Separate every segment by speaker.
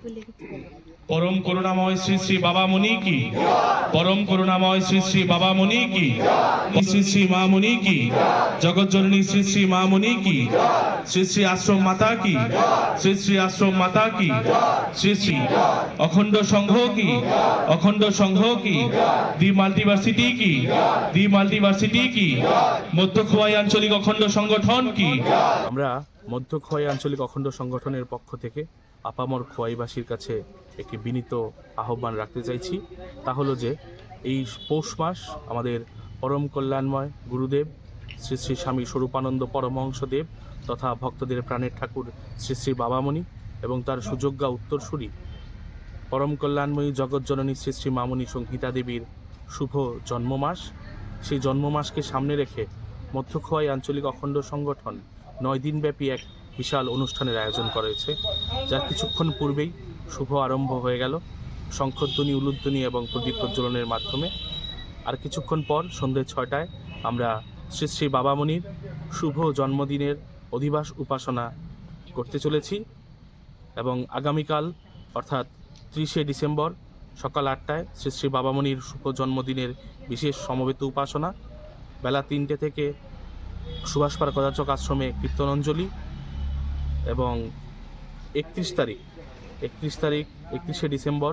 Speaker 1: परम करुणामय श्री श्री बाबा मुनि की, परम करुणामय श्री श्री बाबा मुनि की, श्री श्री माँ मुनि की, जगत जननी श्री श्री माँ मुनि की, श्री श्री आश्रम माता की, श्री श्री आश्रम माता की, श्री श्री अखंड संघ की, अखंड संघ की, दी माल्टीवर्सिटी की, दी माल्टीवर्सिटी की, मध्य खोয়াই आंचलिक अखंड संगठन की।
Speaker 2: আমরা মধ্য খোয়াই আঞ্চলিক অখণ্ড সংগঠনের পক্ষ থেকে আপামর খোয়াইবাসীর কাছে একটি বিনীত আহ্বান রাখতে চাইছি। তা হলো যে এই পৌষ মাস আমাদের পরম কল্যাণময় গুরুদেব শ্রী শ্রী স্বামী স্বরূপানন্দ পরমহংসদেব তথা ভক্তদের প্রাণের ঠাকুর শ্রী শ্রী বাবামণি এবং তার সুযোগ্যা উত্তরসূরি পরম কল্যাণময়ী জগৎজননী শ্রী শ্রী মামণি সংহিতা দেবীর শুভ জন্মমাস। সেই জন্মমাসকে সামনে রেখে মধ্য খোয়াই আঞ্চলিক অখণ্ড সংগঠন 9 দিনব্যাপী এক বিশাল অনুষ্ঠানের আয়োজন করেছে, যার কিছুক্ষণ পূর্বেই শুভ আরম্ভ হয়ে গেল শঙ্খধ্বনি, উলুধ্বনি এবং প্রদীপ প্রজ্বলনের মাধ্যমে। আর কিছুক্ষণ পর সন্ধ্যে 6টায় আমরা শ্রী শ্রী বাবামণির শুভ জন্মদিনের অধিবাস উপাসনা করতে চলেছি এবং আগামীকাল অর্থাৎ 30শে ডিসেম্বর সকাল 8টায় শ্রী শ্রী বাবামণির শুভ জন্মদিনের বিশেষ সমবেত উপাসনা, বেলা 3টে থেকে সুভাষপাড়া কদাচক আশ্রমে কীর্তনাঞ্জলি এবং 31শে ডিসেম্বর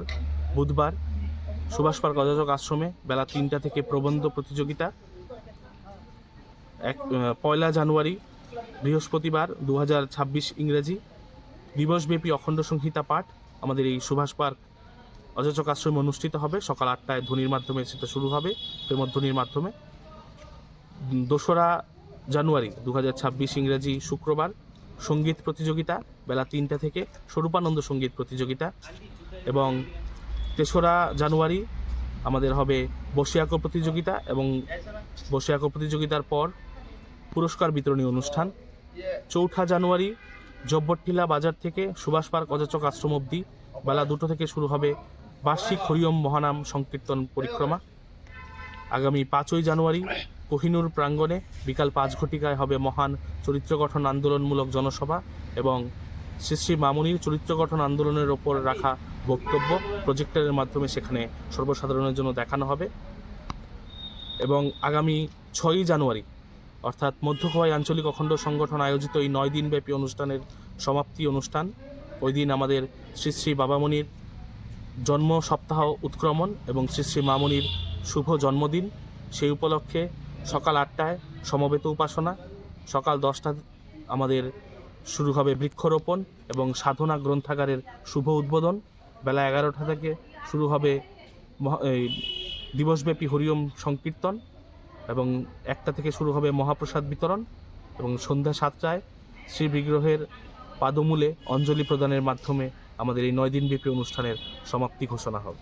Speaker 2: বুধবার সুভাষপাড়া কদাচক আশ্রমে বেলা 3টা থেকে প্রবন্ধ প্রতিযোগিতা। 1 জানুয়ারি বৃহস্পতিবার 2026 ইংরেজি দিবসব্যাপী অখণ্ড সংহিতা পাঠ আমাদের এই সুভাষ পার্ক অজাচক আশ্রমে অনুষ্ঠিত হবে। সকাল 8টায় ধ্বনির মাধ্যমে সেটা শুরু হবে, প্রেমধ্বনির মাধ্যমে। 2রা জানুয়ারি 2026 ইংরেজি শুক্রবার সঙ্গীত প্রতিযোগিতা বেলা 3টা থেকে, স্বরূপানন্দ সঙ্গীত প্রতিযোগিতা। এবং 3রা জানুয়ারি আমাদের হবে বসিয়াকো প্রতিযোগিতা এবং বসিয়াকো প্রতিযোগিতার পর পুরস্কার বিতরণী অনুষ্ঠান। 4ঠা জানুয়ারি জব্বরটিলা বাজার থেকে সুভাষ পার্ক অজাচক আশ্রম অবধি বেলা 2টো থেকে শুরু হবে বার্ষিক হরিওম মহানাম সংকীর্তন পরিক্রমা। আগামী 5ই জানুয়ারি কোহিনুর প্রাঙ্গণে বিকাল 5 ঘটিকায় হবে মহান চরিত্র গঠন আন্দোলনমূলক জনসভা এবং শ্রী শ্রী মামুনির চরিত্র গঠন আন্দোলনের ওপর রাখা বক্তব্য প্রজেক্টরের মাধ্যমে সেখানে সর্বসাধারণের জন্য দেখানো হবে। এবং আগামী 6ই জানুয়ারি অর্থাৎ মধ্য খোয়াই আঞ্চলিক অখণ্ড সংগঠন আয়োজিত এই 9 দিনব্যাপী অনুষ্ঠানের সমাপ্তি অনুষ্ঠান। ওই দিন আমাদের শ্রী শ্রী বাবামণির জন্ম সপ্তাহ উৎক্রমণ এবং শ্রী শ্রী মামণির শুভ জন্মদিন। সেই উপলক্ষে সকাল 8টায় সমবেত উপাসনা, সকাল 10টা আমাদের শুরু হবে বৃক্ষরোপণ এবং সাধনা গ্রন্থাগারের শুভ উদ্বোধন। বেলা 11টা থেকে শুরু হবে দিবসব্যাপী হরিওম সংকীর্তন এবং 1টা থেকে শুরু হবে মহাপ্রসাদ বিতরণ এবং সন্ধ্যা 7টায় শ্রী বিগ্রহের পাদমূলে অঞ্জলি প্রদানের মাধ্যমে আমাদের এই 9 দিনব্যাপী অনুষ্ঠানের সমাপ্তি ঘোষণা হবে।